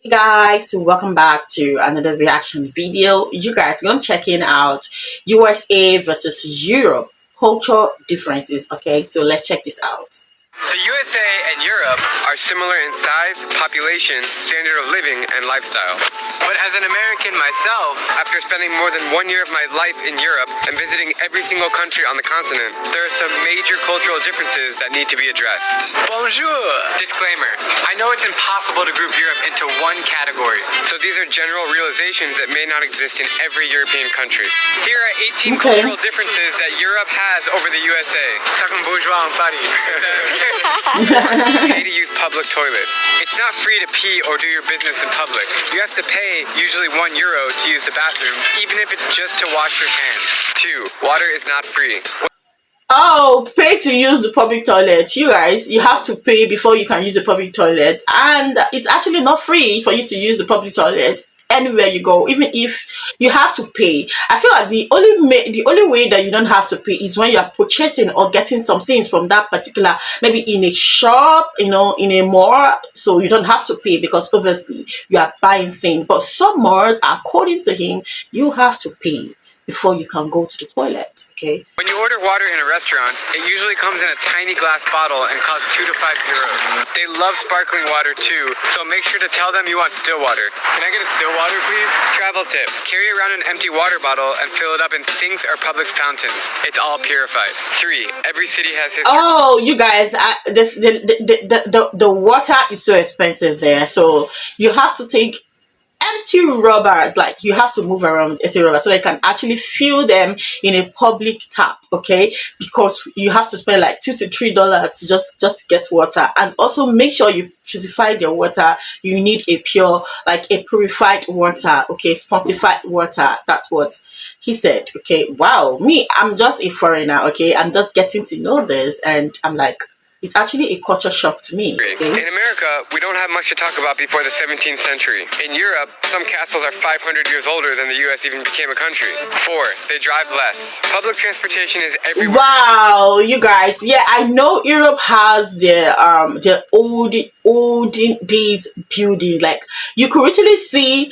Guys, welcome back to another reaction video. You guys gonna checking out USA versus Europe culture differences. Okay, so let's check this out. The USA and Europe are similar in size, population, standard of living, and lifestyle. But as an American myself, after spending more than 1 year of my life in Europe and visiting every single country on the continent, there are some major cultural differences that need to be addressed. Bonjour! Disclaimer. I know it's impossible to group Europe into one category, so these are general realizations that may not exist in every European country. Here are 18 cultural differences that Europe has over the USA. Talking bourgeois en Paris. Pay to use public toilets. It's not free to pee or do your business in public. You have to pay usually €1 to use the bathroom, even if it's just to wash your hands. 2. Water is not free. Oh, pay to use the public toilet. You guys, you have to pay before you can use the public toilet, and it's actually not free for you to use the public toilet anywhere you go, even if you have to pay. I feel like the only way that you don't have to pay is when you are purchasing or getting some things from that particular, maybe in a shop, in a mall, so you don't have to pay because obviously you are buying things. But some malls, according to him, you have to pay before you can go to the toilet. Okay, When you order water in a restaurant, it usually comes in a tiny glass bottle and costs €2 to €5. They love sparkling water too, so make sure to tell them you want still water. Can I get a still water, please? Travel tip. Carry around an empty water bottle and fill it up in sinks or public fountains. It's all purified. 3. Every city has history. oh, you guys, the water is so expensive there, so you have to take empty rubbers, like you have to move around with empty rubbers so they can actually fill them in a public tap. Okay, because you have to spend like $2 to $3 to just get water, and also make sure you purify your water. You need a pure, like a purified water. Okay, spontified water. That's what he said. Okay, wow, me, I'm just a foreigner. Okay, I'm just getting to know this, and I'm like, it's actually a culture shock to me. Okay, In America, we don't have much to talk about before the 17th century. In Europe, some castles are 500 years older than the US even became a country. 4. They drive less. Public transportation is everywhere. wow, you guys, yeah, I know Europe has their olden days buildings. Like, you could literally see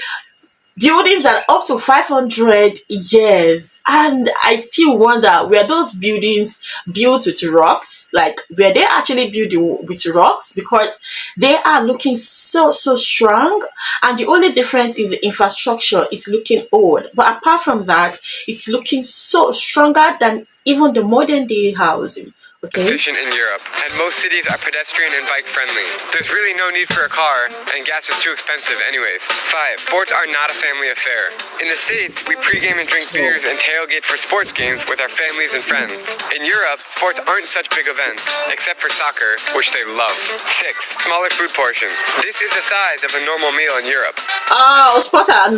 buildings that are up to 500 years, and I still wonder, were those buildings built with rocks? Like, were they actually built with rocks? Because they are looking so strong, and the only difference is the infrastructure is looking old, but apart from that, it's looking so stronger than even the modern day housing. Okay, Efficient in Europe, and most cities are pedestrian and bike friendly. There's really no need for a car, and gas is too expensive anyways. 5. Sports are not a family affair. In the States, we pregame and drink beers and tailgate for sports games with our families and friends. In Europe, sports aren't such big events, except for soccer, which they love. 6. Smaller food portions. This is the size of a normal meal in Europe. oh, sports are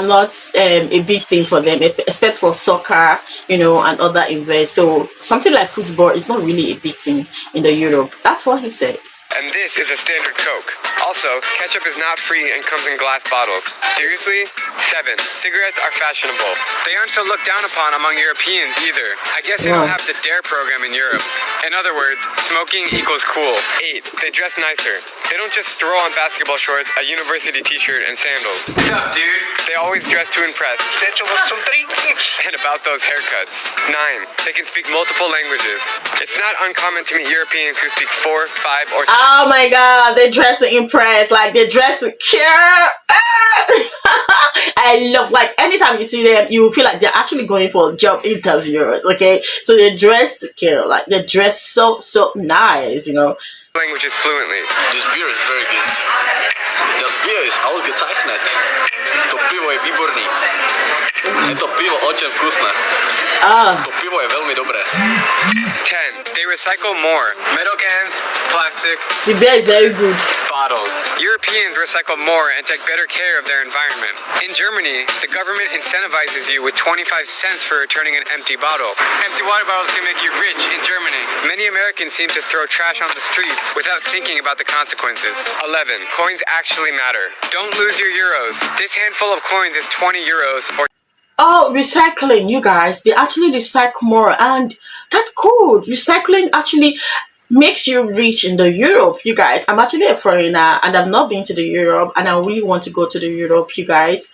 not a big thing for them, except for soccer, and other events. So something like football is not really a big thing in the Europe. That's what he said. And this is a standard Coke. Also, ketchup is not free and comes in glass bottles. Seriously? 7. Cigarettes are fashionable. They aren't so looked down upon among Europeans either. I guess they don't have the DARE program in Europe. In other words, smoking equals cool. 8. They dress nicer. They don't just throw on basketball shorts, a university t-shirt, and sandals. What's up, dude? They always dress to impress. And about those haircuts. 9. They can speak multiple languages. It's not uncommon to meet Europeans who speak 4, 5, or 6. Oh my God, they dress to impress, like they dress to care. I love, like, anytime you see them, you feel like they're actually going for job interviews. Okay, so they dress to care, like they dress so nice. Languages fluently. This beer is very good. Das Bier ist ausgezeichnet. To pivo je výborný. Je to pivo очень вкусné. To pivo je veľmi dobré. 10. They recycle more. Metal cans, plastic, The beer is very good. bottles. Europeans recycle more and take better care of their environment. In Germany, the government incentivizes you with 25 cents for returning an empty bottle. Empty water bottles can make you rich in Germany. Many Americans seem to throw trash on the streets without thinking about the consequences. 11. Coins actually matter. Don't lose your euros. This handful of coins is €20 or Oh, recycling, you guys, they actually recycle more, and that's cool. Recycling actually, makes you rich in the Europe, you guys. I'm actually a foreigner and I've not been to the Europe, and I really want to go to the Europe, you guys.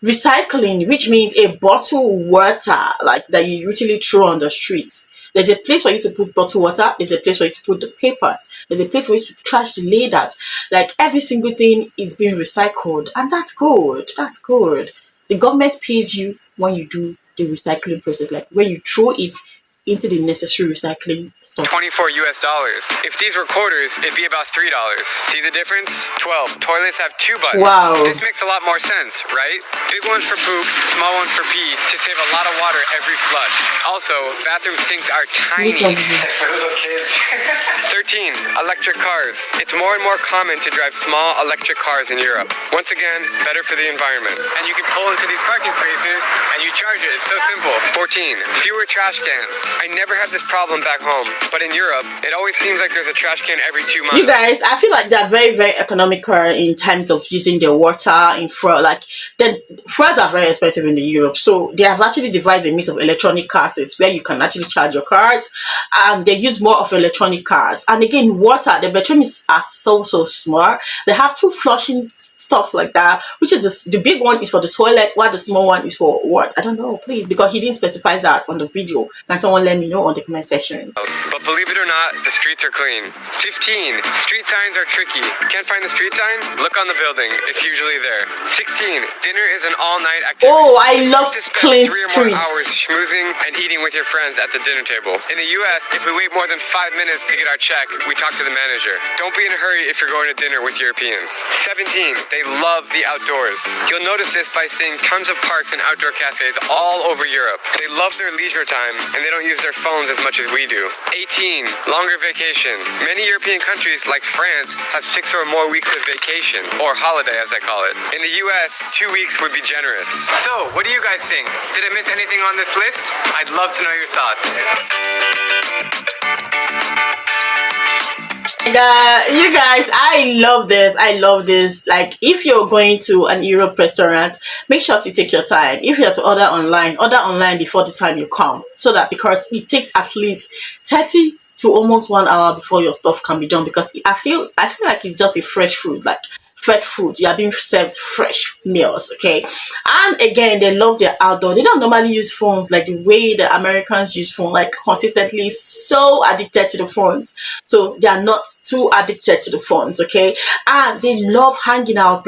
Recycling, which means a bottle water like that you usually throw on the streets. There's a place for you to put bottled water. There's a place for you to put the papers. There's a place for you to trash the leaders. Like every single thing is being recycled, and that's good. That's good. The government pays you when you do the recycling process, like when you throw it into the necessary recycling stuff. 24 US dollars. If these were quarters, it'd be about $3. See the difference? 12. Toilets have 2 buttons. Wow. This makes a lot more sense, right? Big ones for poop, small ones for pee, to save a lot of water every flush. Also, bathroom sinks are tiny. For little kids. 13. Electric cars. It's more and more common to drive small electric cars in Europe. Once again, better for the environment. And you can pull into these parking spaces and you charge it. It's so simple. 14. Fewer trash cans. I never had this problem back home, but in Europe, it always seems like there's a trash can every 2 miles. You guys, I feel like they're very, very economical in terms of using their water in fuel. Like, the fuels are very expensive in the Europe, so they have actually devised a means of electronic cars where you can actually charge your cars, and they use more of electronic cars. And again, water, the batteries are so small. They have 2 flushing stuff like that, which is the big one is for the toilet, while the small one is for what? I don't know, please, because he didn't specify that on the video. Can someone let me know on the comment section? But believe it or not, the streets are clean. 15. Street signs are tricky. Can't find the street sign? Look on the building. It's usually there. 16. Dinner is an all-night activity. Oh, I love You spend clean 3 or more streets. hours schmoozing and eating with your friends at the dinner table. In the US, if we wait more than 5 minutes to get our check, we talk to the manager. Don't be in a hurry if you're going to dinner with Europeans. 17. They love the outdoors. You'll notice this by seeing tons of parks and outdoor cafes all over Europe. They love their leisure time, and they don't use their phones as much as we do. 18. Longer vacation. Many European countries, like France, have 6 or more weeks of vacation, or holiday as I call it. In the US, 2 weeks would be generous. So, what do you guys think? Did I miss anything on this list? I'd love to know your thoughts. And you guys, I love this. I love this. Like, if you're going to an Europe restaurant, make sure to take your time. If you have to order online before the time you come, so that, because it takes at least 30 to almost 1 hour before your stuff can be done, because I feel like it's just a fresh food, like fresh food. You are being served fresh meals, okay? And again, they love their outdoor. They don't normally use phones like the way the Americans use phone, like consistently so addicted to the phones. So they are not too addicted to the phones, okay? And they love hanging out,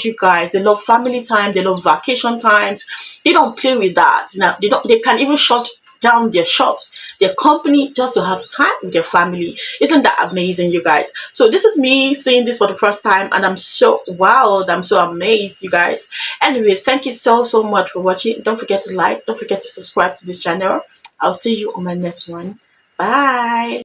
you guys. They love family time. They love vacation times. They don't play with that. Now, they can even shut down their shops, their company, just to have time with their family. Isn't that amazing, you guys? So this is me seeing this for the first time, and I'm so wowed, I'm so amazed, you guys. Anyway, thank you so much for watching. Don't forget to like, don't forget to subscribe to this channel. I'll see you on my next one. Bye.